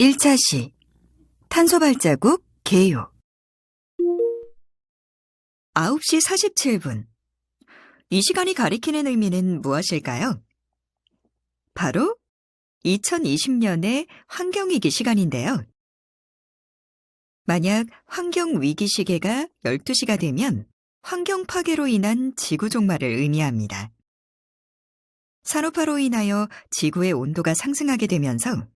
1차 시 탄소 발자국 개요. 9시 47분. 이 시간이 가리키는 의미는 무엇일까요? 바로 2020년의 환경위기 시간인데요. 만약 환경위기 시계가 12시가 되면 환경 파괴로 인한 지구 종말을 의미합니다. 산업화로 인하여 지구의 온도가 상승하게 되면서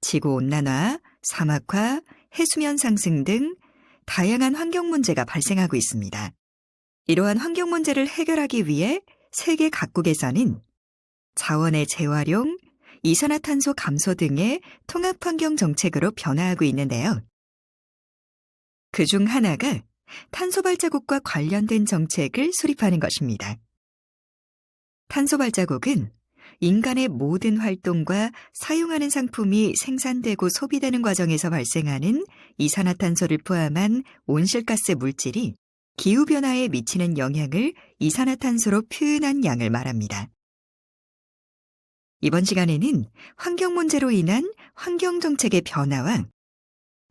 지구온난화, 사막화, 해수면 상승 등 다양한 환경 문제가 발생하고 있습니다. 이러한 환경 문제를 해결하기 위해 세계 각국에서는 자원의 재활용, 이산화탄소 감소 등의 통합 환경 정책으로 변화하고 있는데요. 그중 하나가 탄소 발자국과 관련된 정책을 수립하는 것입니다. 탄소 발자국은 인간의 모든 활동과 사용하는 상품이 생산되고 소비되는 과정에서 발생하는 이산화탄소를 포함한 온실가스 물질이 기후변화에 미치는 영향을 이산화탄소로 표현한 양을 말합니다. 이번 시간에는 환경 문제로 인한 환경정책의 변화와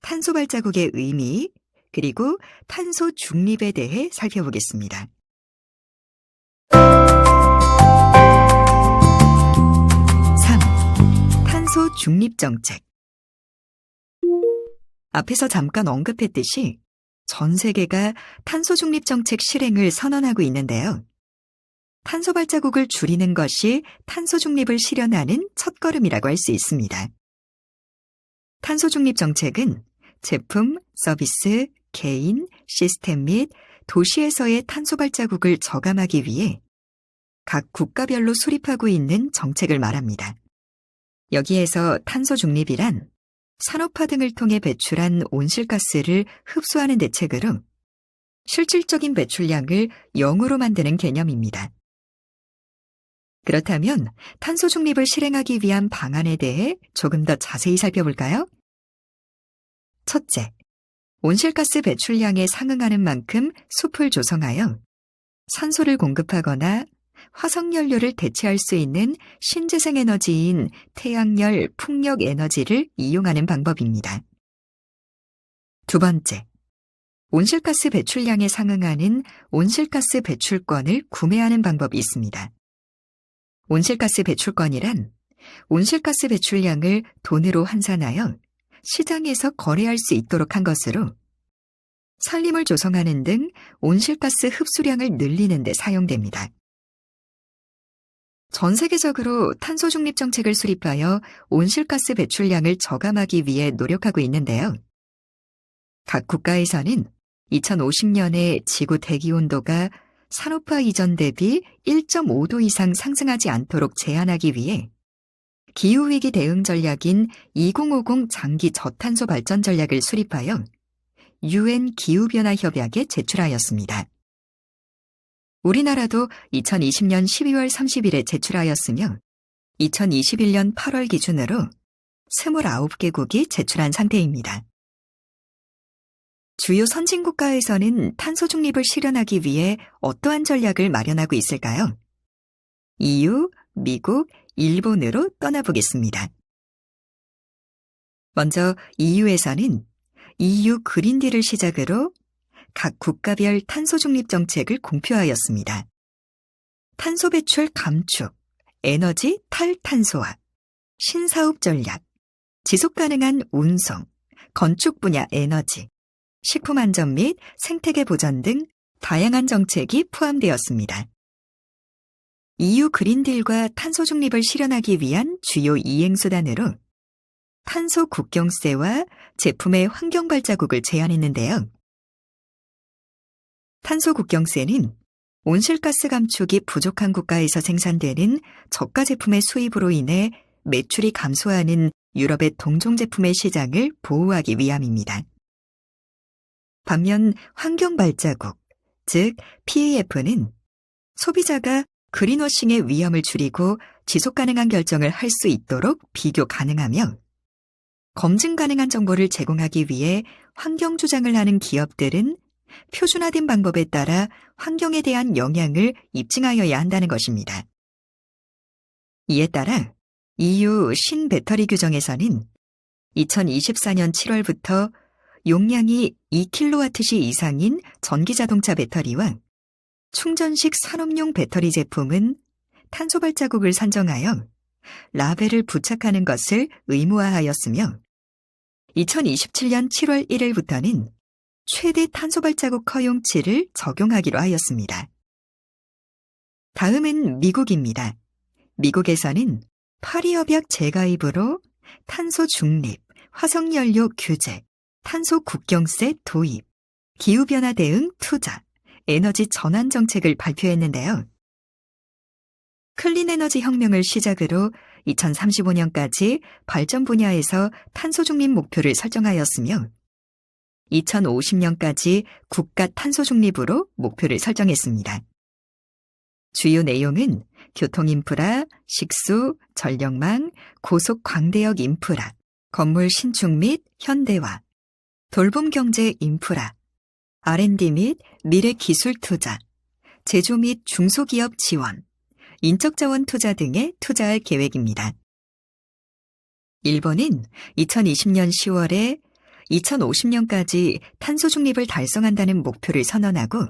탄소 발자국의 의미, 그리고 탄소 중립에 대해 살펴보겠습니다. 탄소 중립 정책. 앞에서 잠깐 언급했듯이 전 세계가 탄소 중립 정책 실행을 선언하고 있는데요. 탄소 발자국을 줄이는 것이 탄소 중립을 실현하는 첫걸음이라고 할 수 있습니다. 탄소 중립 정책은 제품, 서비스, 개인, 시스템 및 도시에서의 탄소 발자국을 저감하기 위해 각 국가별로 수립하고 있는 정책을 말합니다. 여기에서 탄소 중립이란 산업화 등을 통해 배출한 온실가스를 흡수하는 대책으로 실질적인 배출량을 0으로 만드는 개념입니다. 그렇다면 탄소 중립을 실행하기 위한 방안에 대해 조금 더 자세히 살펴볼까요? 첫째, 온실가스 배출량에 상응하는 만큼 숲을 조성하여 산소를 공급하거나 화석연료를 대체할 수 있는 신재생 에너지인 태양열, 풍력 에너지를 이용하는 방법입니다. 두 번째, 온실가스 배출량에 상응하는 온실가스 배출권을 구매하는 방법이 있습니다. 온실가스 배출권이란 온실가스 배출량을 돈으로 환산하여 시장에서 거래할 수 있도록 한 것으로 산림을 조성하는 등 온실가스 흡수량을 늘리는 데 사용됩니다. 전 세계적으로 탄소 중립 정책을 수립하여 온실가스 배출량을 저감하기 위해 노력하고 있는데요. 각 국가에서는 2050년에 지구 대기 온도가 산업화 이전 대비 1.5도 이상 상승하지 않도록 제한하기 위해 기후위기 대응 전략인 2050 장기 저탄소 발전 전략을 수립하여 UN 기후변화 협약에 제출하였습니다. 우리나라도 2020년 12월 30일에 제출하였으며 2021년 8월 기준으로 29개국이 제출한 상태입니다. 주요 선진국가에서는 탄소 중립을 실현하기 위해 어떠한 전략을 마련하고 있을까요? EU, 미국, 일본으로 떠나보겠습니다. 먼저 EU에서는 EU 그린딜을 시작으로 각 국가별 탄소 중립 정책을 공표하였습니다. 탄소 배출 감축, 에너지 탈탄소화, 신사업 전략, 지속 가능한 운송, 건축 분야 에너지, 식품 안전 및 생태계 보전 등 다양한 정책이 포함되었습니다. EU 그린딜과 탄소 중립을 실현하기 위한 주요 이행수단으로 탄소 국경세와 제품의 환경 발자국을 제안했는데요. 탄소 국경세는 온실가스 감축이 부족한 국가에서 생산되는 저가 제품의 수입으로 인해 매출이 감소하는 유럽의 동종 제품의 시장을 보호하기 위함입니다. 반면 환경 발자국, 즉 PAF는 소비자가 그린워싱의 위험을 줄이고 지속 가능한 결정을 할 수 있도록 비교 가능하며 검증 가능한 정보를 제공하기 위해 환경 주장을 하는 기업들은 표준화된 방법에 따라 환경에 대한 영향을 입증하여야 한다는 것입니다. 이에 따라 EU 신배터리 규정에서는 2024년 7월부터 용량이 2kWh 이상인 전기자동차 배터리와 충전식 산업용 배터리 제품은 탄소 발자국을 산정하여 라벨을 부착하는 것을 의무화하였으며 2027년 7월 1일부터는 최대 탄소 발자국 허용치를 적용하기로 하였습니다. 다음은 미국입니다. 미국에서는 파리협약 재가입으로 탄소 중립, 화석연료 규제, 탄소 국경세 도입, 기후변화 대응 투자, 에너지 전환 정책을 발표했는데요. 클린 에너지 혁명을 시작으로 2035년까지 발전 분야에서 탄소 중립 목표를 설정하였으며 2050년까지 국가 탄소 중립으로 목표를 설정했습니다. 주요 내용은 교통 인프라, 식수, 전력망, 고속 광대역 인프라, 건물 신축 및 현대화, 돌봄 경제 인프라, R&D 및 미래 기술 투자, 제조 및 중소기업 지원, 인적 자원 투자 등에 투자할 계획입니다. 일본은 2020년 10월에 2050년까지 탄소 중립을 달성한다는 목표를 선언하고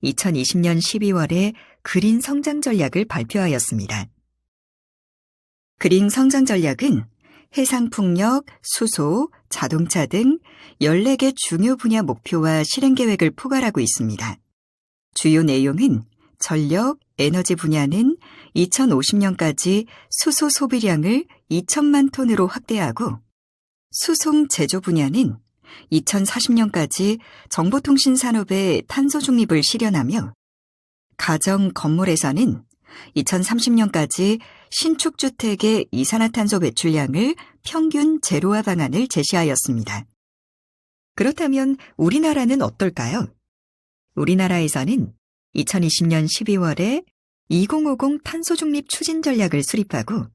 2020년 12월에 그린 성장 전략을 발표하였습니다. 그린 성장 전략은 해상풍력, 수소, 자동차 등 14개 중요 분야 목표와 실행 계획을 포괄하고 있습니다. 주요 내용은 전력, 에너지 분야는 2050년까지 수소 소비량을 2천만 톤으로 확대하고 수송 제조 분야는 2040년까지 정보통신 산업의 탄소 중립을 실현하며 가정 건물에서는 2030년까지 신축 주택의 이산화탄소 배출량을 평균 제로화 방안을 제시하였습니다. 그렇다면 우리나라는 어떨까요? 우리나라에서는 2020년 12월에 2050 탄소 중립 추진 전략을 수립하고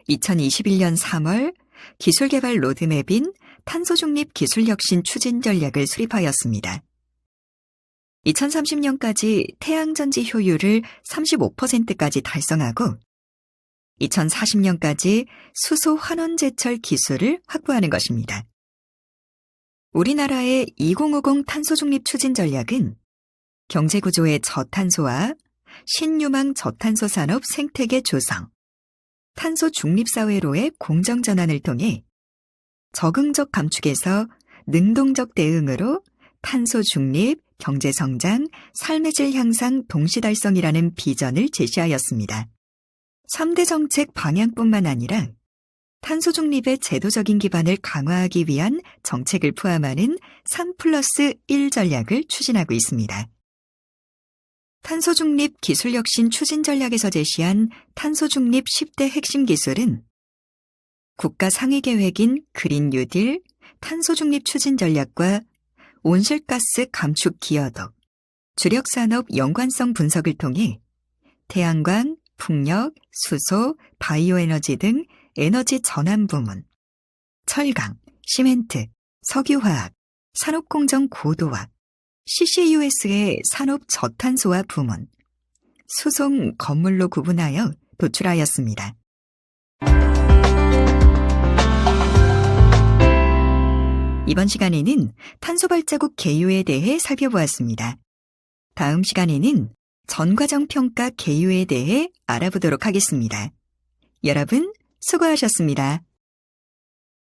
2021년 3월 기술개발 로드맵인 탄소 중립 기술혁신 추진 전략을 수립하였습니다. 2030년까지 태양전지 효율을 35%까지 달성하고 2040년까지 수소 환원제철 기술을 확보하는 것입니다. 우리나라의 2050 탄소 중립 추진 전략은 경제구조의 저탄소화, 신유망 저탄소 산업 생태계 조성, 탄소 중립사회로의 공정전환을 통해 적응적 감축에서 능동적 대응으로 탄소 중립, 경제성장, 삶의 질 향상 동시달성이라는 비전을 제시하였습니다. 3대 정책 방향뿐만 아니라 탄소 중립의 제도적인 기반을 강화하기 위한 정책을 포함하는 3+1 전략을 추진하고 있습니다. 탄소 중립 기술혁신 추진 전략에서 제시한 탄소 중립 10대 핵심 기술은 국가 상위 계획인 그린 뉴딜, 탄소 중립 추진 전략과 온실가스 감축 기여도, 주력산업 연관성 분석을 통해 태양광, 풍력, 수소, 바이오에너지 등 에너지 전환 부문, 철강, 시멘트, 석유화학, 산업공정 고도화, CCUS의 산업 저탄소화 부문, 수송 건물로 구분하여 도출하였습니다. 이번 시간에는 탄소 발자국 계유에 대해 살펴보았습니다. 다음 시간에는 전과정 평가 계유에 대해 알아보도록 하겠습니다. 여러분, 수고하셨습니다.